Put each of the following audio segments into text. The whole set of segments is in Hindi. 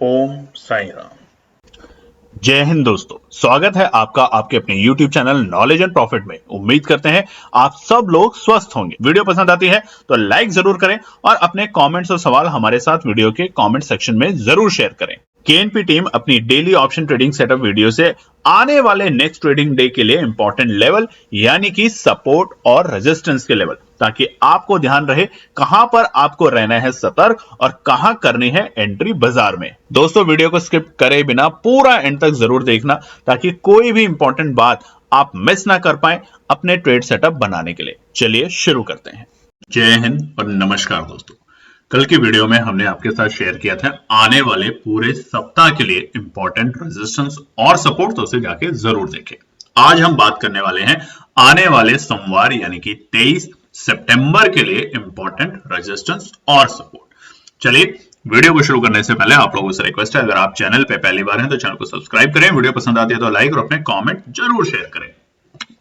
ओम साई राम। जय हिंद दोस्तों, स्वागत है आपका आपके अपने YouTube channel knowledge and profit में। उम्मीद करते हैं आप सब लोग स्वस्थ होंगे। वीडियो पसंद आती है तो लाइक जरूर करें और अपने कमेंट्स और सवाल हमारे साथ वीडियो के कमेंट सेक्शन में जरूर शेयर करें। केएनपी टीम अपनी daily option trading setup video से आने वाले नेक्स्ट ट्रेडिंग डे के लिए इंपॉर्टेंट लेवल यानी कि सपोर्ट और रेजिस्टेंस के लेवल, ताकि आपको ध्यान रहे कहां पर आपको रहना है सतर्क और कहां करनी है एंट्री बाजार में। दोस्तों, वीडियो को स्किप करे बिना पूरा एंड तक जरूर देखना ताकि कोई भी इंपॉर्टेंट बात आप मिस ना कर पाए अपने ट्रेड सेटअप बनाने के लिए। चलिए शुरू करते हैं। जय हिंद और नमस्कार दोस्तों। कल की वीडियो में हमने आपके साथ शेयर किया था आने वाले पूरे सप्ताह के लिए इंपॉर्टेंट रेजिस्टेंस और सपोर्ट, तो उसे जाके जरूर देखें। आज हम बात करने वाले हैं आने वाले सोमवार यानी कि 23 सितंबर के लिए इंपॉर्टेंट रेजिस्टेंस और सपोर्ट। चलिए वीडियो को शुरू करने से पहले आप लोगों से रिक्वेस्ट है, अगर आप चैनल पे पहली बार हैं तो चैनल को सब्सक्राइब करें, वीडियो पसंद आती है तो लाइक और अपने कमेंट जरूर शेयर करें।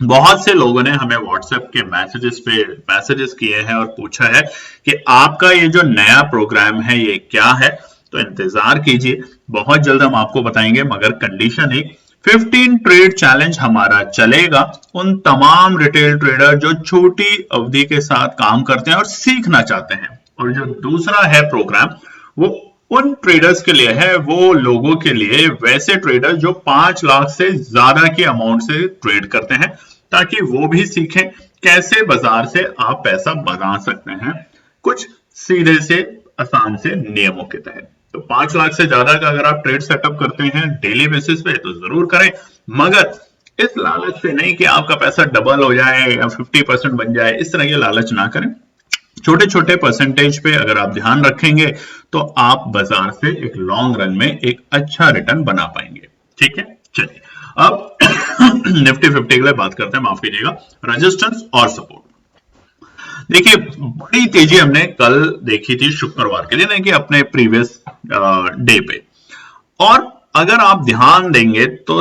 बहुत से लोगों ने हमें व्हाट्सएप के मैसेजेस किए हैं और पूछा है कि आपका ये जो नया प्रोग्राम है ये क्या है, तो इंतजार कीजिए, बहुत जल्द हम आपको बताएंगे। मगर कंडीशन एक 15 ट्रेड चैलेंज हमारा चलेगा उन तमाम रिटेल ट्रेडर जो छोटी अवधि के साथ काम करते हैं और सीखना चाहते हैं। और जो दूसरा है प्रोग्राम वो उन ट्रेडर्स के लिए है, वो लोगों के लिए, वैसे ट्रेडर जो 5 लाख से ज्यादा की अमाउंट से ट्रेड करते हैं, ताकि वो भी सीखें कैसे बाजार से आप पैसा बना सकते हैं कुछ सीधे से आसान से नियमों के तहत। तो 5 लाख से ज्यादा का अगर आप ट्रेड सेटअप करते हैं डेली बेसिस पे तो जरूर करें, मगर इस लालच से नहीं कि आपका पैसा डबल हो जाए या 50% बन जाए, इस तरह की लालच ना करें। छोटे छोटे परसेंटेज पे अगर आप ध्यान रखेंगे तो आप बाजार से एक लॉन्ग रन में एक अच्छा रिटर्न बना पाएंगे। ठीक है, चलिए अब निफ्टी 50 के लिए बात करते हैं, माफ कीजिएगा, रेजिस्टेंस और सपोर्ट। देखिए, बड़ी तेजी हमने कल देखी थी शुक्रवार के दिन कि अपने प्रीवियस डे पे, और अगर आप ध्यान देंगे तो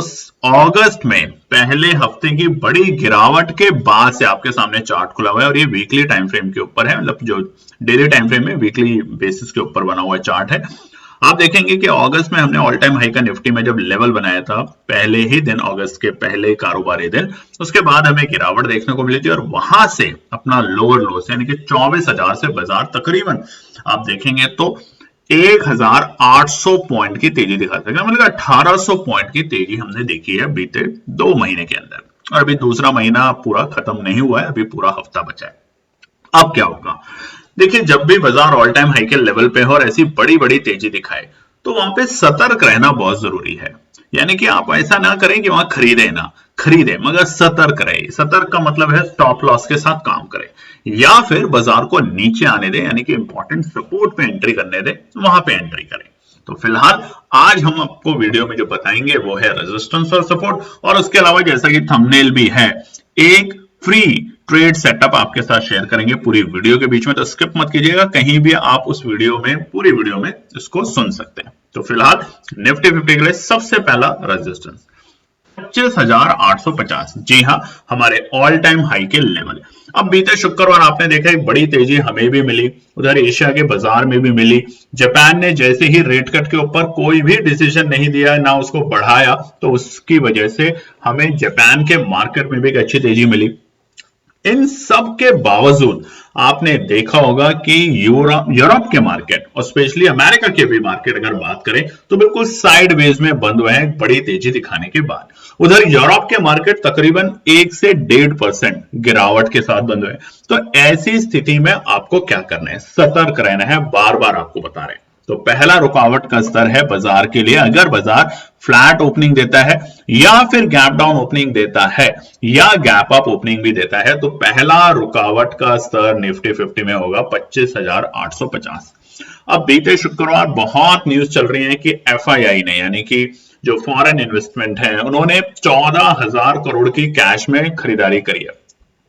अगस्त में पहले हफ्ते की बड़ी गिरावट के बाद से आपके सामने चार्ट खुला हुआ है और ये वीकली टाइम फ्रेम के ऊपर है, मतलब जो डेली टाइम फ्रेम में वीकली बेसिस के ऊपर बना हुआ चार्ट है। आप देखेंगे कि अगस्त में हमने ऑल टाइम हाई का निफ्टी में जब लेवल बनाया था पहले ही दिन, अगस्त के पहले कारोबारी दिन, उसके बाद हमें गिरावट देखने को मिली थी और वहां से अपना लोअर लो से यानी कि 24,000 से बाजार तकरीबन आप देखेंगे तो 1,800 पॉइंट की तेजी दिखा सकते हैं, मतलब 1,800 पॉइंट की तेजी हमने देखी है बीते 2 महीने के अंदर, और अभी दूसरा महीना पूरा खत्म नहीं हुआ है, अभी पूरा हफ्ता बचा है। अब क्या होगा, देखिए, जब भी बाजार ऑल टाइम हाई के लेवल पे हो और ऐसी बड़ी बड़ी तेजी दिखाए तो वहां पे सतर्क रहना बहुत जरूरी है। यानी कि आप ऐसा ना करें कि वहां खरीदे, मगर सतर्क रहे। सतर्क का मतलब है स्टॉप लॉस के साथ काम करें, या फिर बाजार को नीचे आने दें, यानी कि इंपॉर्टेंट सपोर्ट पे एंट्री करने दें, वहां पे एंट्री करें। तो फिलहाल आज हम आपको वीडियो में जो बताएंगे वो है रेजिस्टेंस और सपोर्ट, और उसके अलावा जैसा कि थंबनेल भी है, एक फ्री ट्रेड सेटअप आपके साथ शेयर करेंगे पूरी वीडियो के बीच में, तो स्किप मत कीजिएगा, कहीं भी आप उस वीडियो में, पूरी वीडियो में इसको सुन सकते हैं। तो फिलहाल निफ्टी 50 के लिए सबसे पहला रेजिस्टेंस 25,850, जी हाँ, हमारे ऑल टाइम हाई के लेवल। अब बीते शुक्रवार आपने देखा एक बड़ी तेजी हमें भी मिली, उधर एशिया के बाजार में भी मिली। जापान ने जैसे ही रेट कट के ऊपर कोई भी डिसीजन नहीं दिया, ना उसको बढ़ाया, तो उसकी वजह से हमें जापान के मार्केट में भी एक अच्छी तेजी मिली। इन सब के बावजूद आपने देखा होगा कि यूरोप के मार्केट और स्पेशली अमेरिका के भी मार्केट अगर बात करें तो बिल्कुल साइडवेज में बंद हुए हैं बड़ी तेजी दिखाने के बाद। उधर यूरोप के मार्केट तकरीबन 1 से 1.5% गिरावट के साथ बंद हुए। तो ऐसी स्थिति में आपको क्या करना है, सतर्क रहना है, बार बार आपको बता रहे हैं। तो पहला रुकावट का स्तर है बाजार के लिए, अगर बाजार फ्लैट ओपनिंग देता है या फिर गैप डाउन ओपनिंग देता है या गैप अप ओपनिंग भी देता है, तो पहला रुकावट का स्तर निफ्टी 50 में होगा 25,850। अब बीते शुक्रवार बहुत न्यूज चल रही है कि एफआईआई ने, यानी कि जो फॉरेन इन्वेस्टमेंट है, उन्होंने 14,000 करोड़ की कैश में खरीदारी करी है।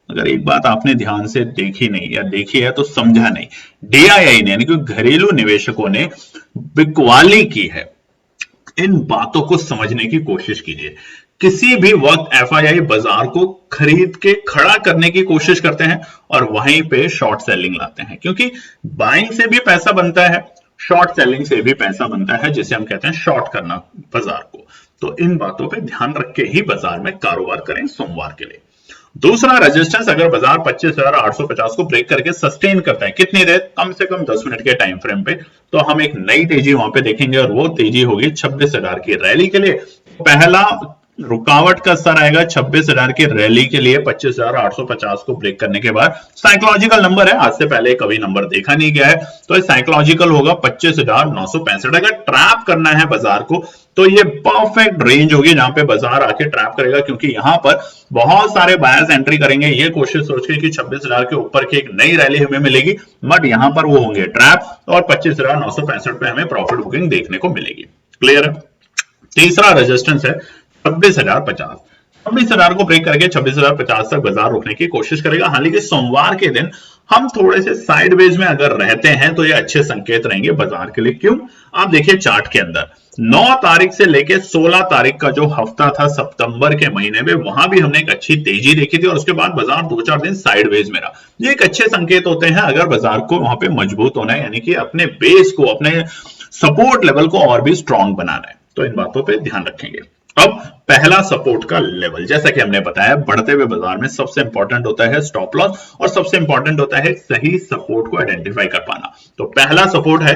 अगर एक बात आपने ध्यान से देखी नहीं या देखी है तो समझा नहीं, डीआईआई ने, यानी कि घरेलू निवेशकों ने बिकवाली की है। इन बातों को समझने की कोशिश कीजिए। किसी भी वक्त एफआईआई बाजार को खरीद के खड़ा करने की कोशिश करते हैं और वहीं पे शॉर्ट सेलिंग लाते हैं, क्योंकि बाइंग से भी पैसा बनता है, शॉर्ट सेलिंग से भी पैसा बनता है, जिसे हम कहते हैं शॉर्ट करना बाजार को। तो इन बातों पे ध्यान रख के ही बाजार में कारोबार करें सोमवार के लिए। दूसरा रेजिस्टेंस, अगर बाजार 25,850 को ब्रेक करके सस्टेन करता है, कितनी देर, कम से कम 10 मिनट के टाइम फ्रेम पे, तो हम एक नई तेजी वहां पे देखेंगे और वो तेजी होगी 26,000 की रैली के लिए। पहला रुकावट का स्तर आएगा 26,000 की रैली के लिए 25,850 को ब्रेक करने के बाद। साइकोलॉजिकल नंबर है, आज से पहले कभी नंबर देखा नहीं गया है, तो ये साइकोलॉजिकल होगा 25,965। अगर ट्रैप करना है बाजार को तो ये परफेक्ट रेंज होगी जहां पे बाजार आके ट्रैप करेगा, क्योंकि यहां पर बहुत सारे बायर्स एंट्री करेंगे ये कोशिश सोच के कि 26,000 के ऊपर की एक नई रैली हमें मिलेगी, बट यहां पर वो होंगे ट्रैप और 25,965 पे हमें प्रॉफिट बुकिंग देखने को मिलेगी। क्लियर है। तीसरा रेजिस्टेंस है 26,050। 26,000 को ब्रेक करके 26,050 तक बाजार रुकने की कोशिश करेगा। हालांकि सोमवार के दिन हम थोड़े से साइडवेज में अगर रहते हैं तो ये अच्छे संकेत रहेंगे बाजार के लिए। क्यों, आप देखिए चार्ट के अंदर 9 तारीख से लेके 16 तारीख का जो हफ्ता था सितंबर के महीने में, वहां भी हमने एक अच्छी तेजी देखी थी और उसके बाद बाजार 2-4 दिन साइडवेज में रहा। ये एक अच्छे संकेत होते हैं अगर बाजार को वहां पे मजबूत होना है, यानी कि अपने बेस को, अपने सपोर्ट लेवल को और भी स्ट्रांग बनाना है। तो इन बातों पे ध्यान रखेंगे। अब पहला सपोर्ट का लेवल, जैसा कि हमने बताया, बढ़ते हुए बाजार में सबसे इंपॉर्टेंट होता है स्टॉप लॉस और सबसे इंपॉर्टेंट होता है सही सपोर्ट को आइडेंटिफाई कर पाना। तो पहला सपोर्ट है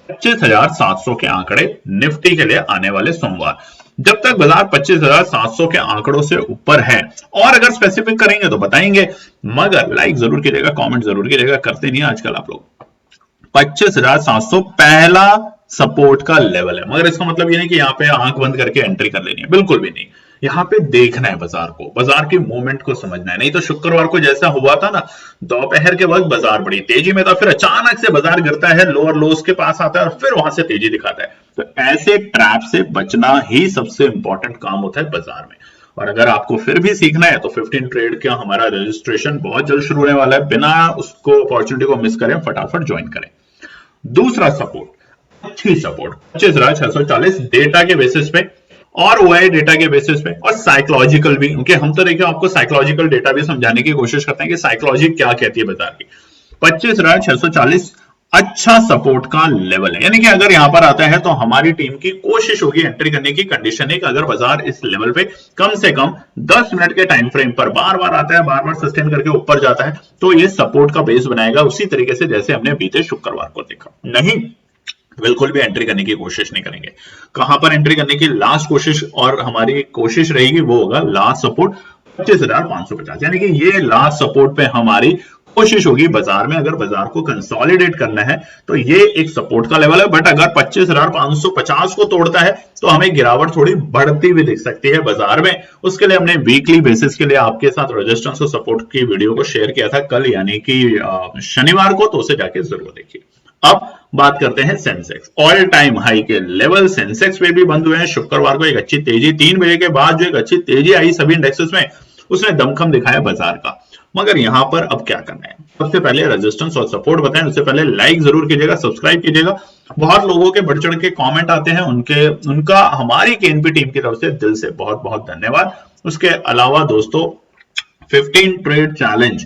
25,700 के आंकड़े निफ्टी के लिए आने वाले सोमवार। जब तक बाजार 25,700 के आंकड़ों से ऊपर है, और अगर स्पेसिफिक करेंगे तो बताएंगे, मगर लाइक जरूर कीजिएगा, कमेंट जरूर कीजिएगा, करते नहीं आजकल आप लोग। 25,700 पहला सपोर्ट का लेवल है, मगर इसका मतलब ये नहीं कि यहाँ पे आंख बंद करके एंट्री कर लेनी है, बिल्कुल भी नहीं। यहाँ पे देखना है बाजार को, बाजार की मूवमेंट को समझना है। नहीं तो शुक्रवार को जैसा हुआ था ना, दोपहर के वक्त बाजार बड़ी तेजी में था, फिर अचानक से बाजार गिरता है, लोअर लोस के पास आता है और फिर वहां से तेजी दिखाता है। तो ऐसे ट्रैप से बचना ही सबसे इंपॉर्टेंट काम होता है बाजार में। और अगर आपको फिर भी सीखना है तो 15 ट्रेड का हमारा रजिस्ट्रेशन बहुत जल्द शुरू होने वाला है, बिना उसको अपॉर्चुनिटी को मिस करें, फटाफट ज्वाइन करें। दूसरा सपोर्ट, अच्छी सपोर्ट 25,640 डेटा के बेसिस पे और ओआई डेटा के बेसिस पे और साइकोलॉजिकल भी, क्योंकि हम तो देखिए आपको साइकोलॉजिकल डेटा भी समझाने की कोशिश करते हैं कि साइकोलॉजी क्या कहती है बाजार की। 25,640 अच्छा सपोर्ट का लेवल है, यानी कि अगर यहां पर आता है तो हमारी टीम की कोशिश होगी एंट्री करने की। कंडीशन है कि अगर बाजार इस लेवल पे कम से कम 10 मिनट के टाइम फ्रेम पर बार बार आता है, बार बार सस्टेन करके ऊपर जाता है, तो ये सपोर्ट का बेस बनाएगा, उसी तरीके से जैसे हमने बीते शुक्रवार को देखा। नहीं, बिल्कुल भी एंट्री करने की कोशिश नहीं करेंगे। कहां पर एंट्री करने की लास्ट कोशिश और हमारी कोशिश रहेगी, वो होगा लास्ट सपोर्ट 25,550, यानी कि ये लास्ट सपोर्ट पे हमारी कोशिश होगी बाजार में। अगर बाजार को कंसोलिडेट करना है तो ये एक सपोर्ट का लेवल है, बट अगर 25,550 को तोड़ता है तो हमें गिरावट थोड़ी बढ़ती हुई दिख सकती है बाजार में। उसके लिए हमने वीकली बेसिस के लिए आपके साथ रेजिस्टेंस और सपोर्ट की वीडियो को शेयर किया था कल, यानी कि शनिवार को, तो उसे जाके जरूर देखिए। अब बात करते हैं सेंसेक्स। ऑल टाइम हाई के लेवल सेंसेक्स पे भी बंद हुए हैं। शुक्रवार को एक अच्छी तेजी, 3 बजे के बाद जो एक अच्छी तेजी आई सभी इंडेक्सेस में, उसने दमखम दिखाया बाजार का। मगर यहां पर अब क्या करना है, सबसे पहले रेजिस्टेंस और सपोर्ट बताएं, उससे पहले लाइक जरूर कीजिएगा, सब्सक्राइब कीजिएगा। बहुत लोगों के बढ़ चढ़ के कमेंट आते हैं, उनका हमारी केएनपी टीम की तरफ से दिल से बहुत बहुत धन्यवाद। उसके अलावा दोस्तों, 15 ट्रेड चैलेंज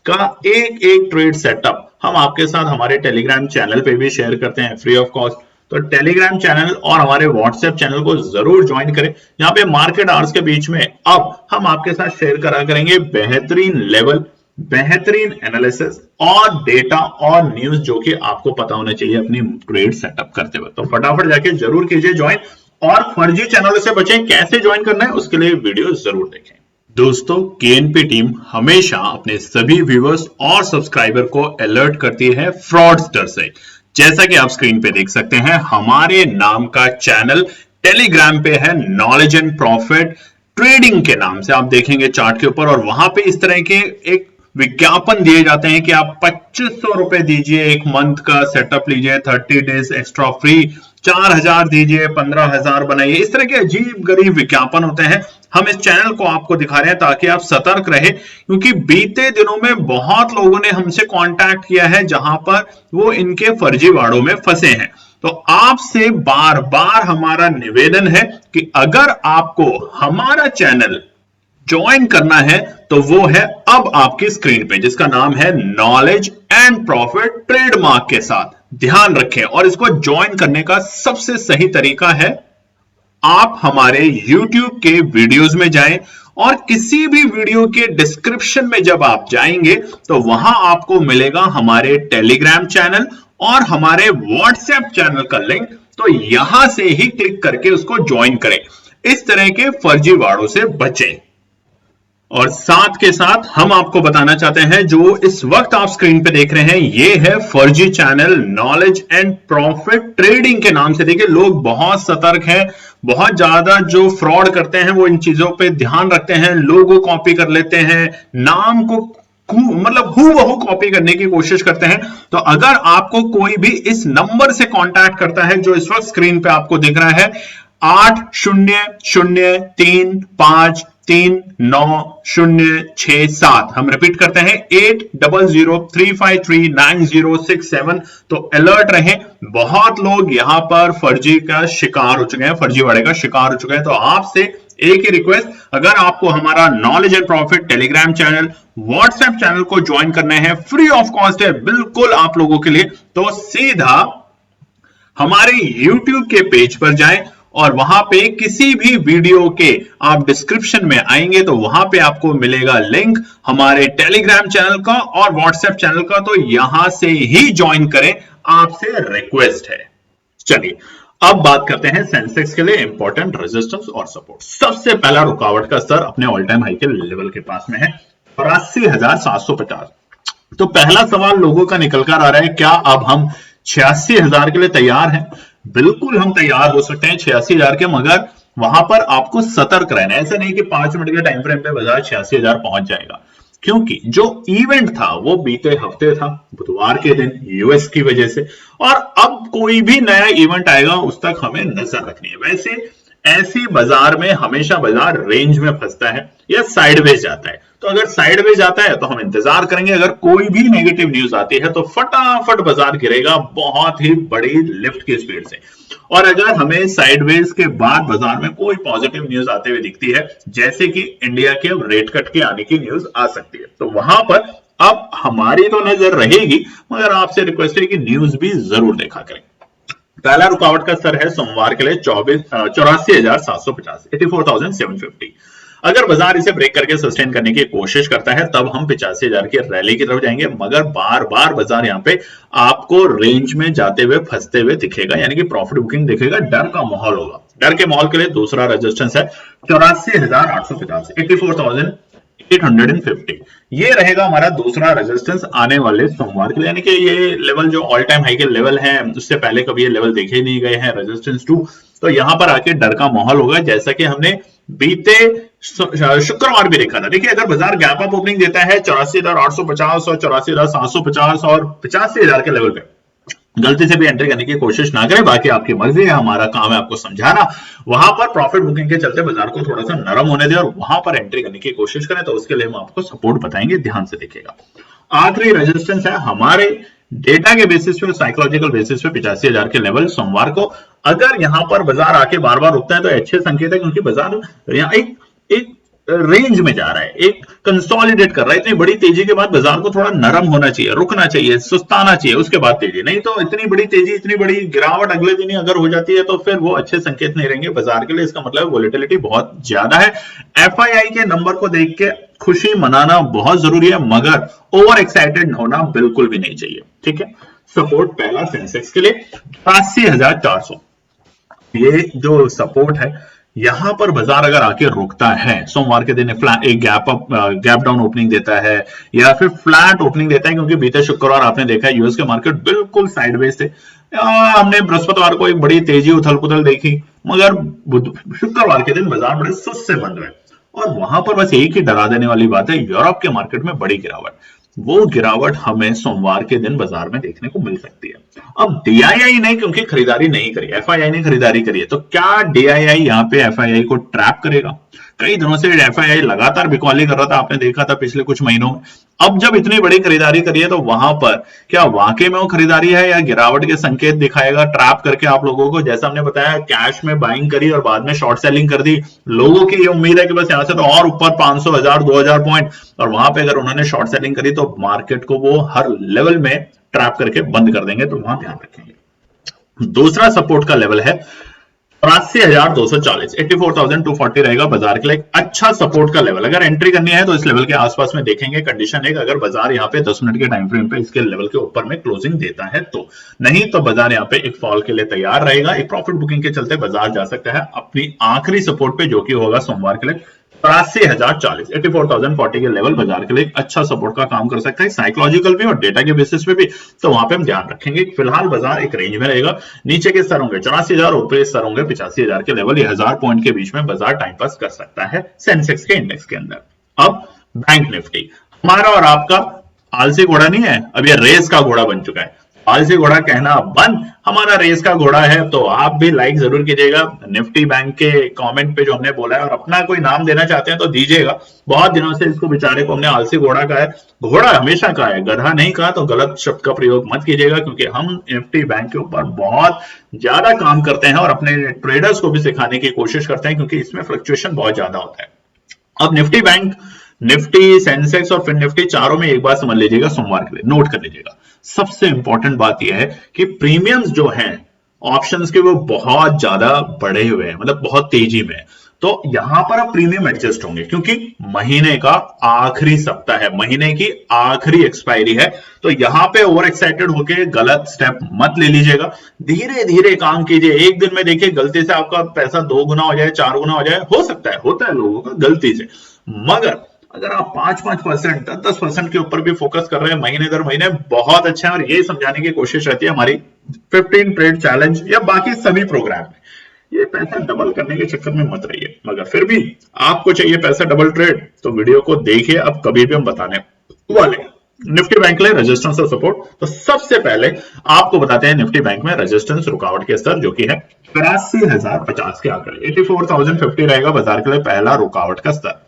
का एक ट्रेड सेटअप हम आपके साथ हमारे टेलीग्राम चैनल पे भी शेयर करते हैं फ्री ऑफ कॉस्ट। तो टेलीग्राम चैनल और हमारे व्हाट्सएप चैनल को जरूर ज्वाइन करें। यहाँ पे मार्केट आवर्स के बीच में अब हम आपके साथ शेयर करा करेंगे बेहतरीन लेवल, बेहतरीन एनालिसिस और डेटा और न्यूज, जो कि आपको पता होना चाहिए अपनी ट्रेड सेटअप करते हुए। तो फटाफट जाके जरूर कीजिए ज्वाइन, और फर्जी चैनलों से बचें। कैसे ज्वाइन करना है उसके लिए वीडियो जरूर देखें। दोस्तों, केएनपी टीम हमेशा अपने सभी व्यूअर्स और सब्सक्राइबर को अलर्ट करती है फ्रॉडस्टर से। जैसा कि आप स्क्रीन पे देख सकते हैं, हमारे नाम का चैनल टेलीग्राम पे है, नॉलेज एंड प्रॉफिट ट्रेडिंग के नाम से आप देखेंगे चार्ट के ऊपर, और वहां पे इस तरह के एक विज्ञापन दिए जाते हैं कि आप 2500 रुपए दीजिए, एक मंथ का सेटअप लीजिए, 30 डेज एक्स्ट्रा फ्री, 4,000 दीजिए, 15,000 बनाइए। इस तरह के अजीब गरीब विज्ञापन होते हैं। हम इस चैनल को आपको दिखा रहे हैं ताकि आप सतर्क रहे, क्योंकि बीते दिनों में बहुत लोगों ने हमसे कांटेक्ट किया है जहां पर वो इनके फर्जीवाड़ों में फंसे हैं। तो आपसे बार बार हमारा निवेदन है कि अगर आपको हमारा चैनल ज्वाइन करना है तो वो है अब आपकी स्क्रीन पे, जिसका नाम है नॉलेज एंड प्रॉफिट ट्रेडमार्क के साथ। ध्यान रखें और इसको ज्वाइन करने का सबसे सही तरीका है आप हमारे YouTube के वीडियोस में जाएं और किसी भी वीडियो के डिस्क्रिप्शन में जब आप जाएंगे तो वहां आपको मिलेगा हमारे टेलीग्राम चैनल और हमारे व्हाट्सएप चैनल का लिंक। तो यहां से ही क्लिक करके उसको ज्वाइन करें। इस तरह के फर्जीवाड़ों से बचें। और साथ के साथ हम आपको बताना चाहते हैं, जो इस वक्त आप स्क्रीन पे देख रहे हैं ये है फर्जी channel knowledge and profit trading के नाम से। देखिए लोग बहुत सतर्क हैं, बहुत ज्यादा जो फ्रॉड करते हैं वो इन चीजों पे ध्यान रखते हैं, लोगो कॉपी कर लेते हैं, नाम को मतलब हूबहू कॉपी करने की कोशिश करते हैं। तो अगर आपको कोई भी इस नंबर से कांटेक्ट करता है जो इस वक्त स्क्रीन पे आपको दिख रहा है 8003539067, हम रिपीट करते हैं 8003539067। तो अलर्ट रहें, बहुत लोग यहां पर फर्जी का शिकार हो चुके हैं, फर्जीवाड़े का शिकार हो चुके हैं। तो आपसे एक ही रिक्वेस्ट, अगर आपको हमारा knowledge and profit Telegram channel WhatsApp channel को ज्वाइन करना है, फ्री ऑफ कॉस्ट है बिल्कुल आप लोगों के लिए, तो सीधा हमारे YouTube के पेज पर जाएं और वहां पे किसी भी वीडियो के आप डिस्क्रिप्शन में आएंगे तो वहां पे आपको मिलेगा लिंक हमारे टेलीग्राम चैनल का और व्हाट्सएप चैनल का। तो यहां से ही ज्वाइन करें, आपसे रिक्वेस्ट है। चलिए अब बात करते हैं सेंसेक्स के लिए इंपॉर्टेंट रेजिस्टेंस और सपोर्ट। सबसे पहला रुकावट का स्तर अपने ऑल टाइम हाई के लेवल के पास में है 83,750। तो पहला सवाल लोगों का निकल कर आ रहा है, क्या अब हम 86,000 के लिए तैयार हैं? बिल्कुल हम तैयार हो सकते हैं 86,000 के, मगर वहां पर आपको सतर्क रहना है। ऐसा नहीं कि 5 मिनट के टाइम फ्रेम पे बाजार 86,000 पहुंच जाएगा, क्योंकि जो इवेंट था वो बीते हफ्ते था, बुधवार के दिन यूएस की वजह से, और अब कोई भी नया इवेंट आएगा उस तक हमें नजर रखनी है। वैसे ऐसी बाजार में हमेशा बाजार रेंज में फंसता है या साइडवेज जाता है। तो अगर साइडवेज जाता है तो हम इंतजार करेंगे, अगर कोई भी नेगेटिव न्यूज आती है तो फटाफट बाजार गिरेगा बहुत ही बड़ी लिफ्ट की स्पीड से। और अगर हमें साइडवेज के बाद बाजार में कोई पॉजिटिव न्यूज आते हुए दिखती है, जैसे कि इंडिया के रेट कट के आने की न्यूज आ सकती है, तो वहां पर अब हमारी तो नजर रहेगी, मगर आपसे रिक्वेस्ट है कि न्यूज भी जरूर देखा करें। पहला रुकावट का स्तर है सोमवार के लिए 84,750, 84,750। अगर बाजार इसे ब्रेक करके सस्टेन करने की कोशिश करता है तब हम 85,000 की रैली की तरफ जाएंगे, मगर बार बार बाजार यहाँ पे आपको रेंज में जाते हुए फंसते हुए दिखेगा, यानी कि प्रॉफिट बुकिंग दिखेगा, डर का माहौल होगा। डर के माहौल के लिए दूसरा रेजिस्टेंस है 84,850, 84,850। ये रहेगा हमारा दूसरा रेजिस्टेंस आने वाले सोमवार के लिए, यानी कि ये लेवल जो ऑल टाइम हाई के लेवल है, उससे पहले कभी ये लेवल देखे नहीं गए हैं, रेजिस्टेंस 2। तो यहां पर आके डर का माहौल होगा, जैसा कि हमने बीते शुक्रवार भी देखा था। देखिए अगर बाजार गैप अप ओपनिंग देता है 84,850 और 84,750 और 85,000 के लेवल पे, गलती से भी एंट्री करने की कोशिश ना करें, बाकी आपकी मर्जी है, हमारा काम है आपको समझाना। वहां पर प्रॉफिट बुकिंग के चलते बाजार को थोड़ा सा नरम होने दें और वहां पर एंट्री करने की कोशिश करें, तो उसके लिए हम आपको सपोर्ट बताएंगे, ध्यान से देखिएगा। आखिरी रेजिस्टेंस है हमारे डेटा के बेसिस पे, साइकोलॉजिकल बेसिस पे 85,000 के लेवल सोमवार को। अगर यहां पर बाजार आके बार बार रुकता है तो अच्छे संकेत है, क्योंकि बाजार यहाँ एक रेंज में जा रहा है, एक कंसोलिडेट कर रहा है। इतनी बड़ी तेजी के बाद बाजार को थोड़ा नरम होना चाहिए, रुकना चाहिए, सुस्ताना चाहिए, उसके बाद तेजी। नहीं तो इतनी बड़ी तेजी, इतनी बड़ी गिरावट अगले दिन ही अगर हो जाती है तो फिर वो अच्छे संकेत नहीं रहेंगे बाजार के लिए। इसका मतलब वोलेटिलिटी बहुत ज्यादा है। एफआईआई के नंबर को देख के खुशी मनाना बहुत जरूरी है, मगर ओवर एक्साइटेड होना बिल्कुल भी नहीं चाहिए, ठीक है। सपोर्ट पहला सेंसेक्स के लिए 83,400, ये जो सपोर्ट है, यहां पर बाजार अगर आके रुकता है सोमवार के दिन, एक गैप डाउन ओपनिंग देता है या फिर फ्लैट ओपनिंग देता है, क्योंकि बीते शुक्रवार आपने देखा है यूएस के मार्केट बिल्कुल साइडवेज थे। हमने बृहस्पतिवार को एक बड़ी तेजी उथल पुथल देखी, मगर शुक्रवार के दिन बाजार बड़े सुस्त से बंद हुए। और वहां पर बस एक ही डरा देने वाली बात है, यूरोप के मार्केट में बड़ी गिरावट। वो गिरावट हमें सोमवार के दिन बाजार में देखने को मिल सकती है। अब डीआईआई ने क्योंकि खरीदारी नहीं करी, एफआईआई ने खरीदारी करी है, तो क्या डीआईआई यहाँ पे एफआईआई को ट्रैप करेगा? कई दिनों से एफआईआई लगातार बिकॉली कर रहा था, आपने देखा था पिछले कुछ महीनों में। अब जब इतनी बड़ी खरीदारी करी है तो वहां पर क्या वाकई में वो खरीदारी है या गिरावट के संकेत दिखाएगा, ट्रैप करके आप लोगों को, जैसा हमने बताया कैश में बाइंग करी और बाद में शॉर्ट सेलिंग कर दी। लोगों की ये उम्मीद है कि बस यहां से तो और ऊपर 500, 1000, 2000 पॉइंट, और वहां पे अगर उन्होंने शॉर्ट सेलिंग करी तो मार्केट को वो हर लेवल में ट्रैप करके बंद कर देंगे, तो वहां ध्यान रखेंगे। दूसरा सपोर्ट का लेवल है 84,240, 84,240 रहेगा बाजार के लिए एक अच्छा सपोर्ट का लेवल। अगर एंट्री करनी है तो इस लेवल के आसपास में देखेंगे। कंडीशन है अगर बाजार यहाँ पे 10 मिनट के टाइम फ्रेम पे इसके लेवल के ऊपर में क्लोजिंग देता है तो, नहीं तो बाजार यहाँ पे एक फॉल के लिए तैयार रहेगा। एक प्रॉफिट बुकिंग के चलते बाजार जा सकता है अपनी आखिरी सपोर्ट पे, जो कि होगा सोमवार के लिए 83,040, 84,040 के लेवल बाजार के लिए अच्छा सपोर्ट का काम कर सकता है, साइकोलॉजिकल भी और डेटा के बेसिस पे भी। तो वहां पे हम ध्यान रखेंगे। फिलहाल बाजार एक रेंज में रहेगा, नीचे के स्तर होंगे 84,000, ऊपर स्तर होंगे 85,000 के लेवल। ये 1000 पॉइंट के बीच में बाजार टाइम पास कर सकता है सेंसेक्स के इंडेक्स के अंदर। अब बैंक निफ्टी, हमारा और आपका आलसी घोड़ा नहीं है, अब ये रेस का घोड़ा बन चुका है। आलसी घोड़ा कहना बंद, हमारा रेस का घोड़ा है। तो आप भी लाइक जरूर कीजिएगा निफ्टी बैंक के कमेंट पे जो हमने बोला है, और अपना कोई नाम देना चाहते हैं तो दीजिएगा। बहुत दिनों से इसको बेचारे को हमने आलसी घोड़ा कहा है, घोड़ा हमेशा कहा है, गधा नहीं कहा। तो गलत शब्द का प्रयोग मत कीजिएगा, क्योंकि हम निफ्टी बैंक के ऊपर बहुत ज्यादा काम करते हैं और अपने ट्रेडर्स को भी सिखाने की कोशिश करते हैं, क्योंकि इसमें फ्लक्चुएशन बहुत ज्यादा होता है। अब निफ्टी बैंक, निफ्टी, सेंसेक्स और फिर निफ्टी चारों में एक बात समझ लीजिएगा, सोमवार के लिए नोट कर लीजिएगा। सबसे इंपॉर्टेंट बात यह है कि प्रीमियम्स जो हैं ऑप्शंस के, वो बहुत ज्यादा बढ़े हुए हैं, मतलब बहुत तेजी में। तो यहां पर अब प्रीमियम एडजस्ट होंगे, क्योंकि महीने का आखिरी सप्ताह है, महीने की आखिरी एक्सपायरी है। तो यहां पे ओवर एक्साइटेड होके गलत स्टेप मत ले लीजिएगा, धीरे धीरे काम कीजिए। एक दिन में देखिए गलती से आपका पैसा 2 गुना हो जाए, 4 गुना हो जाए, हो सकता है, होता है लोगों का गलती से। मगर अगर आप 5-5%, 10% के ऊपर भी फोकस कर रहे हैं महीने दर महीने, बहुत अच्छा है। और यही समझाने की कोशिश रहती है हमारी 15 ट्रेड चैलेंज या बाकी सभी प्रोग्राम में। ये पैसा डबल करने के चक्कर में मत रहिए, मगर फिर भी आपको चाहिए पैसा डबल ट्रेड, तो वीडियो को देखिए। अब कभी भी हम बताने वाले निफ्टी बैंक के लिए रेजिस्टेंस और सपोर्ट, तो सबसे पहले आपको बताते हैं निफ्टी बैंक में रेजिस्टेंस, रुकावट के स्तर, जो कि है 83,050 के आंकड़े, 84,050 रहेगा बाजार के लिए पहला रुकावट का स्तर।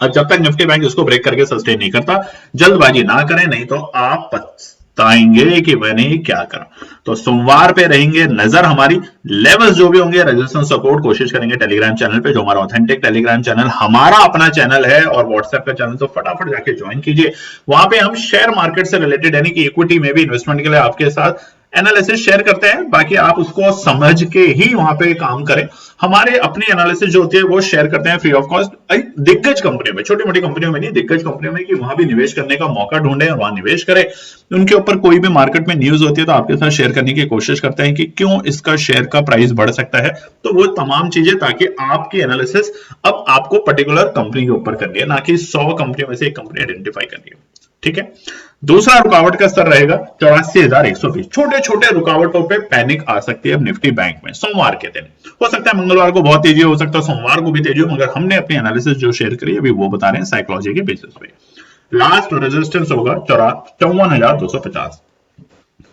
और जब तक निफ्टी बैंक इसको ब्रेक करके सस्टेन नहीं करता, जल्दबाजी ना करें, नहीं तो आप पछताएंगे कि मैंने क्या करा। तो सोमवार पे रहेंगे नजर हमारी, लेवल्स जो भी होंगे, रेजिस्टेंस सपोर्ट, कोशिश करेंगे टेलीग्राम चैनल पे, जो हमारा ऑथेंटिक टेलीग्राम चैनल हमारा अपना चैनल है, और व्हाट्सएप का चैनल, तो फटाफट जाके ज्वाइन कीजिए। वहां पे हम शेयर मार्केट से रिलेटेड, यानी कि इक्विटी में भी इन्वेस्टमेंट के लिए आपके साथ एनालिसिस शेयर करते हैं। बाकी आप उसको समझ के ही वहां पे काम करें। हमारे अपनी एनालिसिस जो होती है वो शेयर करते हैं फ्री ऑफ कॉस्ट दिग्गज कंपनियों में, छोटी मोटी कंपनियों में नहीं, दिग्गज कंपनियों में, कि वहां भी निवेश करने का मौका ढूंढे और वहां निवेश करें। उनके ऊपर कोई भी मार्केट में न्यूज होती है तो आपके साथ शेयर करने की कोशिश करते हैं कि क्यों इसका शेयर का प्राइस बढ़ सकता है। तो वो तमाम चीजें, ताकि आपकी एनालिसिस अब आपको पर्टिकुलर कंपनी के ऊपर करनी है, ना कि 100 कंपनियों में से एक कंपनी आइडेंटिफाई करनी है। ठीक है। दूसरा रुकावट का स्तर रहेगा 84,120। छोटे छोटे रुकावटों पे पैनिक आ सकती है अब निफ्टी बैंक में सोमवार के दिन। हो सकता है मंगलवार को बहुत तेजी हो सकता है, सोमवार को भी तेजी हो, मगर हमने अपनी एनालिसिस जो शेयर करी अभी वो बता रहे हैं साइकोलॉजी के बेसिस पे। लास्ट रेजिस्टेंस होगा 54,250,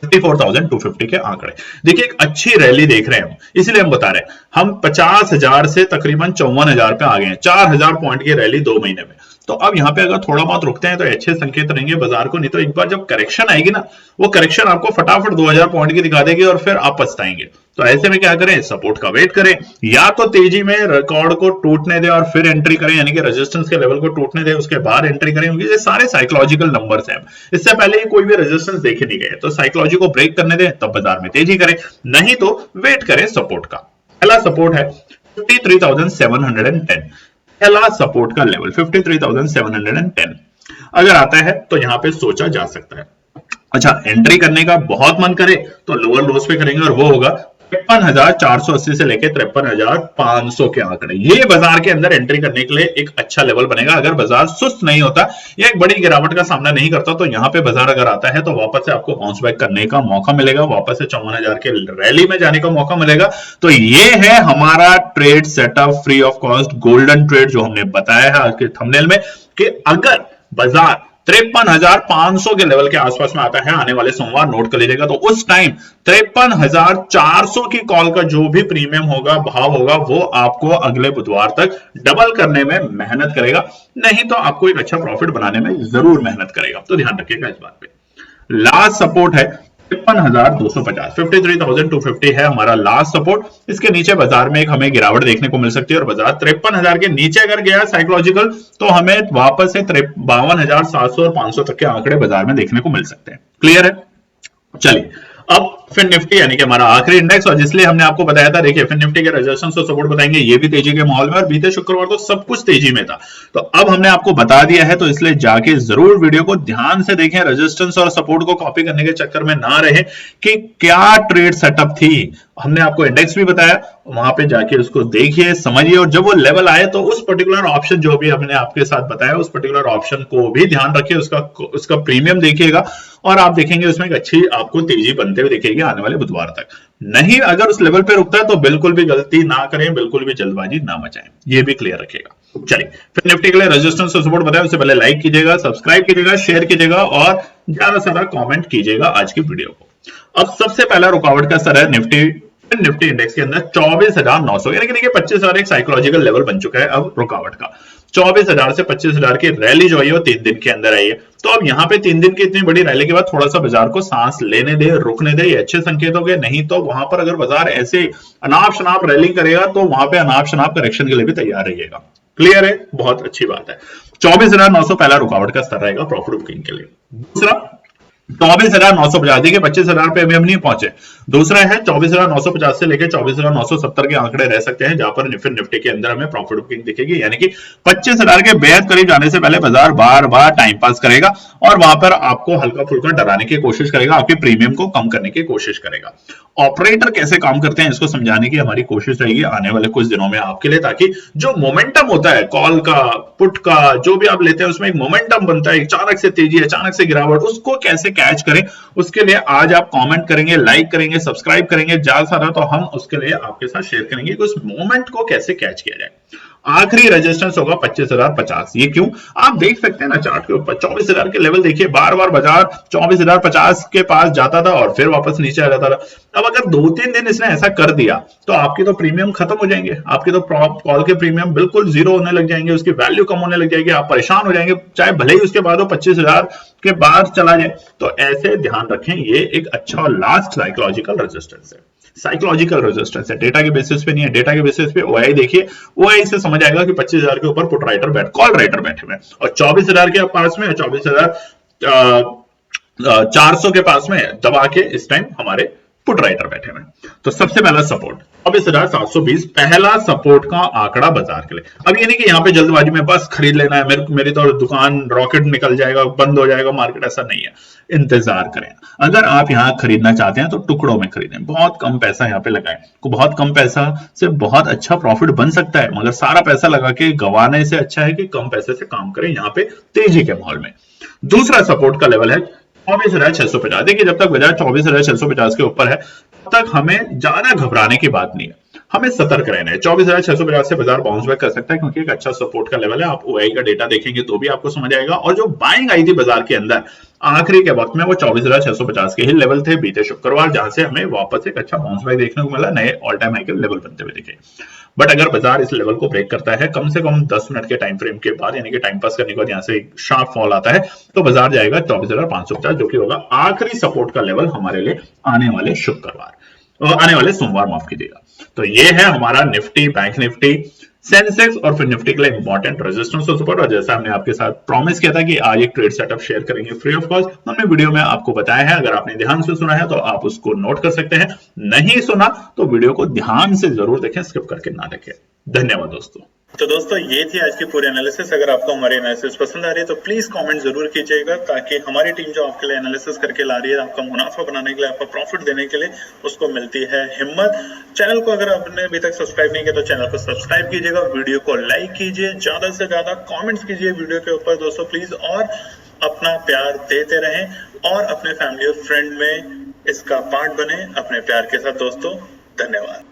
54,250 के आंकड़े। देखिए एक अच्छी रैली देख रहे हैं हम, इसलिए हम बता रहे हैं। हम 50,000 से तकरीबन 54,000 पे आ गए हैं, 4,000 पॉइंट की रैली 2 महीने में। तो अब यहाँ पे अगर थोड़ा बहुत रुकते हैं तो अच्छे संकेत रहेंगे बाजार को, नहीं तो एक बार जब करेक्शन आएगी ना, वो करेक्शन आपको फटाफट 2,000 पॉइंट की दिखा देगी और फिर आप पछताएंगे। तो ऐसे में क्या करें, सपोर्ट का वेट करें, या तो तेजी में रिकॉर्ड को टूटने दें और फिर एंट्री करें, यानी कि रेजिस्टेंस के लेवल को टूटने दें, उसके बाद एंट्री करें, क्योंकि ये सारे साइकोलॉजिकल नंबर्स हैं। इससे पहले ही कोई भी रेजिस्टेंस देखे नहीं गए, तो साइकोलॉजी को ब्रेक करने दें, तब बाजार में तेजी करें, नहीं तो वेट करें सपोर्ट का। पहला सपोर्ट है 53,710, पहला सपोर्ट का लेवल 53,710 अगर आता है तो यहां पे सोचा जा सकता है। अच्छा, एंट्री करने का बहुत मन करे तो लोअर लोस पे करेंगे, और वो होगा 53,480 से लेकर 53,500 के आंकड़े। ये बाजार के अंदर एंट्री करने के लिए एक अच्छा लेवल बनेगा। अगर बाजार सुस्त नहीं होता या एक बड़ी गिरावट का सामना नहीं करता, तो यहाँ पे बाजार अगर आता है तो वापस से आपको बाउंस बैक करने का मौका मिलेगा, वापस से 54,000 के रैली में जाने का मौका मिलेगा। तो ये है हमारा trade setup, free of cost golden trade, जो हमने बताया है आज के थंबनेल में, कि अगर बाजार 53,500 के लेवल के आसपास में आता है आने वाले सोमवार, नोट कर लीजिएगा। तो उस टाइम 53,400 की कॉल का जो भी प्रीमियम होगा, भाव होगा, वो आपको अगले बुधवार तक डबल करने में मेहनत करेगा, नहीं तो आपको एक अच्छा प्रॉफिट बनाने में जरूर मेहनत करेगा। तो ध्यान रखिएगा इस बात पे। लास्ट सपोर्ट है 53,250, 53,250 है हमारा लास्ट सपोर्ट। इसके नीचे बाजार में एक हमें गिरावट देखने को मिल सकती है और बाजार 53,000 के नीचे अगर गया साइकोलॉजिकल, तो हमें वापस से 52,700 और 500 तक के आंकड़े बाजार में देखने को मिल सकते हैं। क्लियर है? चलिए अब फिन निफ्टी यानी कि हमारा आखिरी इंडेक्स, और जिसलिए हमने आपको बताया था, देखिए फिन निफ्टी के रेजिस्टेंस और सपोर्ट बताएंगे, ये भी तेजी के माहौल में, और बीते शुक्रवार तो सब कुछ तेजी में था। तो अब हमने आपको बता दिया है, तो इसलिए जाके जरूर वीडियो को ध्यान से देखें, रेजिस्टेंस और सपोर्ट को कॉपी करने के चक्कर में ना रहे कि क्या ट्रेड सेटअप थी। हमने आपको इंडेक्स भी बताया, वहां पे जाके उसको देखिए, समझिए, और जब वो लेवल आए तो उस पर्टिकुलर ऑप्शन जो भी हमने आपके साथ बताया, उस पर्टिकुलर ऑप्शन को भी ध्यान रखिए, उसका प्रीमियम देखिएगा, और आप देखेंगे उसमें एक अच्छी आपको तेजी बनते हुए दिखेगी आने वाले बुधवार तक। नहीं, अगर उस लेवल पे रुकता है तो बिल्कुल भी गलती ना करें, बिल्कुल भी जल्दबाजी ना मचाएं, ये भी क्लियर रखिएगा। चलिए, फिर निफ्टी के लिए रेजिस्टेंस और सपोर्ट बताया, उससे पहले लाइक कीजिएगा, सब्सक्राइब कीजिएगा, शेयर कीजिएगा और ज्यादा से ज्यादा कमेंट कीजिएगा आज की वीडियो को। अब सबसे पहला रुकावट का स्तर है निफ्टी इंडेक्स के अंदर 24,900, यानी कि देखिए 25,000 एक साइकोलॉजिकल लेवल बन चुका है अब रुकावट का। 24,000 से 25,000 की रैली जो है वो 3 दिन के अंदर आई है। तो अब यहाँ पे 3 दिन की इतनी बड़ी रैली के बाद थोड़ा सा बाजार को सांस लेने दे, रुकने दे, ये अच्छे संकेत हो गए। नहीं तो वहां पर अगर बाजार ऐसे अनाप शनाप रैली करेगा तो वहां पे अनाप शनाप करेक्शन के लिए भी तैयार रहिएगा। क्लियर है? बहुत अच्छी बात है। 24,900 पहला रुकावट का स्तर रहेगा प्रॉफिट बुकिंग के लिए। दूसरा 24,950, देखिए 25,000 पे अभी हम नहीं पहुंचे। दूसरा है 24,950 से लेकर 24,970 के आंकड़े रह सकते हैं, जहां पर निफ्टी के अंदर हमें प्रॉफिट बुकिंग दिखेगी, यानी कि 25,000 के बेहद करीब जाने से पहले बाजार बार बार टाइम पास करेगा और वहां पर आपको हल्का फुल्का डराने की कोशिश करेगा, आपके प्रीमियम को कम करने की कोशिश करेगा। ऑपरेटर कैसे काम करते हैं इसको समझाने की हमारी कोशिश रहेगी आने वाले कुछ दिनों में आपके लिए, ताकि जो मोमेंटम होता है कॉल का, पुट का, जो भी आप लेते हैं उसमें एक मोमेंटम बनता है, अचानक से तेजी, अचानक से गिरावट, उसको कैसे कैच करें, उसके लिए आज आप कमेंट करेंगे, लाइक करेंगे, सब्सक्राइब करेंगे ज्यादा सारा, तो हम उसके लिए आपके साथ शेयर करेंगे कि उस मोमेंट को कैसे कैच किया जाए। आखिरी रेजिस्टेंस होगा 25,050। ये क्यों? आप देख सकते हैं ना चार्ट के ऊपर 24,000 के लेवल देखिए, बार बार बाजार 24,050 के पास जाता था और फिर वापस नीचे आ जाता था। अब अगर 2-3 दिन इसने ऐसा कर दिया तो आपके तो प्रीमियम खत्म हो जाएंगे, आपके तो कॉल के प्रीमियम बिल्कुल जीरो होने लग जाएंगे, उसकी वैल्यू कम होने लग जाएगी, आप परेशान हो जाएंगे, चाहे भले ही उसके बाद वो 25,000 के बाद चला जाए। तो ऐसे ध्यान रखें, ये एक अच्छा और लास्ट साइकोलॉजिकल रेजिस्टेंस है, साइकोलॉजिकल रेजिस्टेंस है, डेटा के बेसिस पे नहीं है। डेटा के बेसिस पे ओआई देखिए, ओआई से समझ आएगा कि 25,000 के ऊपर पुट राइटर कॉल राइटर बैठे हुए और 24,000 के पास में, 24,400 के पास में दबा के इस टाइम हमारे पुट राइटर बैठे हुए। तो सबसे पहला सपोर्ट 24,720 पहला सपोर्ट का आंकड़ा बाजार के लिए। अब ये नहीं कि यहाँ पे जल्दबाजी में बस खरीद लेना है, मेरी तो दुकान रॉकेट निकल जाएगा, बंद हो जाएगा मार्केट, ऐसा नहीं है। इंतजार करें, अगर आप यहाँ खरीदना चाहते हैं तो टुकड़ों में खरीदें, बहुत कम पैसा यहाँ पे लगाएं, बहुत कम पैसा से बहुत अच्छा प्रॉफिट बन सकता है, मगर सारा पैसा लगा के गंवाने से अच्छा है कि कम पैसे से काम करें यहाँ पे तेजी के माहौल में। दूसरा सपोर्ट का लेवल है 24,650। देखिए जब तक बाजार 24,650 के ऊपर है तब तक हमें ज्यादा घबराने की बात नहीं है, हमें सतर्क रहना है। 24,650 से बाजार बाउंस बैक कर सकता है क्योंकि एक अच्छा सपोर्ट का लेवल है। आप ओआई का डेटा देखेंगे तो भी आपको समझ आएगा। और जो बाइंग आई थी बाजार के अंदर आखिरी के वक्त में, वो 24,650 के ही लेवल थे बीते शुक्रवार, जहां से हमें वापस एक अच्छा बाउंस बैक देखने को मिला, नए ऑल टाइम हाई के लेवल बनते हुए दिखे। बट अगर बाजार इस लेवल को ब्रेक करता है कम से कम 10 मिनट के टाइम फ्रेम के बाद, यानी कि टाइम पास करने के बाद यहाँ से एक शार्प फॉल आता है, तो बाजार जाएगा 24,550, जो कि होगा आखिरी सपोर्ट का लेवल हमारे लिए आने वाले शुक्रवार, आने वाले सोमवार, माफ कीजिएगा। तो ये है हमारा निफ्टी, बैंक निफ्टी, सेंसेक्स और फिर निफ्टी के लिए इंपॉर्टेंट रेजिस्टेंस और सपोर्ट। और जैसा हमने आपके साथ प्रॉमिस किया था कि आज एक ट्रेड सेटअप शेयर करेंगे फ्री ऑफ कॉस्ट, हमने वीडियो में आपको बताया है। अगर आपने ध्यान से सुना है तो आप उसको नोट कर सकते हैं, नहीं सुना तो वीडियो को ध्यान से जरूर देखें, स्किप करके ना देखें। धन्यवाद दोस्तों। तो दोस्तों ये थी आज की पूरी एनालिसिस। अगर आपको हमारी एनालिसिस पसंद आ रही है तो प्लीज कमेंट जरूर कीजिएगा, ताकि हमारी टीम जो आपके लिए एनालिसिस करके ला रही है, आपका मुनाफा बनाने के लिए, आपका प्रॉफिट देने के लिए, उसको मिलती है हिम्मत। चैनल को अगर आपने अभी तक सब्सक्राइब नहीं किया तो चैनल को सब्सक्राइब कीजिएगा, वीडियो को लाइक कीजिए, ज्यादा से ज्यादा कॉमेंट्स कीजिए वीडियो के ऊपर दोस्तों प्लीज, और अपना प्यार देते रहें और अपने फैमिली और फ्रेंड में इसका पार्ट बने अपने प्यार के साथ दोस्तों। धन्यवाद।